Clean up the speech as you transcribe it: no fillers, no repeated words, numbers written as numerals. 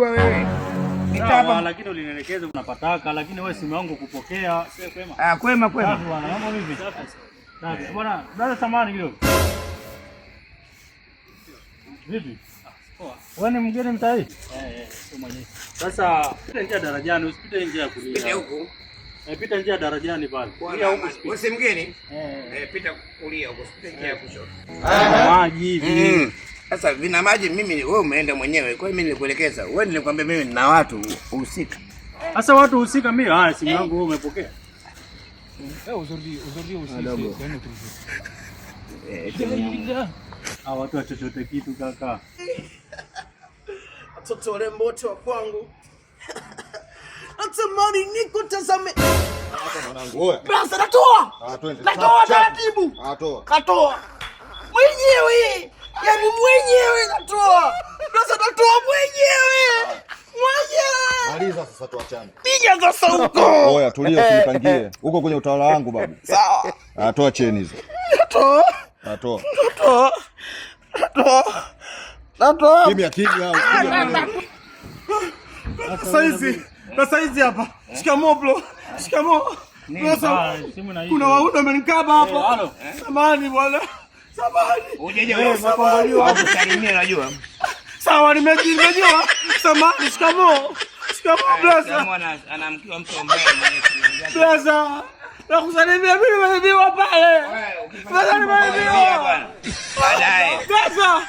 Wewe sawa, lakini ulinielekeza unapataka, lakini wewe simu yangu kupokea. Sio kwema? Kwema. Bwana, mambo vipi? Safi. Bwana, dada samani kidogo. Vipi? Poa. Wewe ni mgeni mtai? Sio mwenyewe. Sasa pita njia darajani, usipite njia ya kulia. Pita huko. Pita njia darajani pale. Kulia huko usipite. Wewe si mgeni? Pita kulia huko, usipite njia ya kushoto. Maji hivi. Sasa vina maji mimi, wewe umeenda mwenyewe. Kwa hiyo mimi nilikuelekeza. Wewe nilikwambia mimi nina watu husika. Sasa watu husika mimi, simu yangu wewe umepokea. Aujourd'hui aussi c'est un autre jour. Watu wa chochote kitu kaka. Watoto warembo wote wa kwangu. Natamani nikutazame. Basi natoa. Natoa taratibu. Katoa. Mwenyewe. Yaani mwenyewe natoa. Basi natoa mwenyewe. Maliza sasa tuachane. Piga sasa huko. Oya tulia usinipangie. Huko kwenye utawala wangu babu. Sawa. Toa cheni hizo. Toa. Kimya. Sasa hizi hapa. Shikamoo bro. Shikamoo. Kuna wauda wamenikaba hapa. Samahani bwana. Samahani. Ujeje wewe mapambano hapo salimia najua. Sawa nimejua. Samahani, shikamoo. Shikamoo blaza. Mwana anamkiwa mtu mbaya mwenye kuongea. Blaza. Nakusalimia mimi nimebiwa pale. Blaza nimebiwa. Baadaye. Blaza.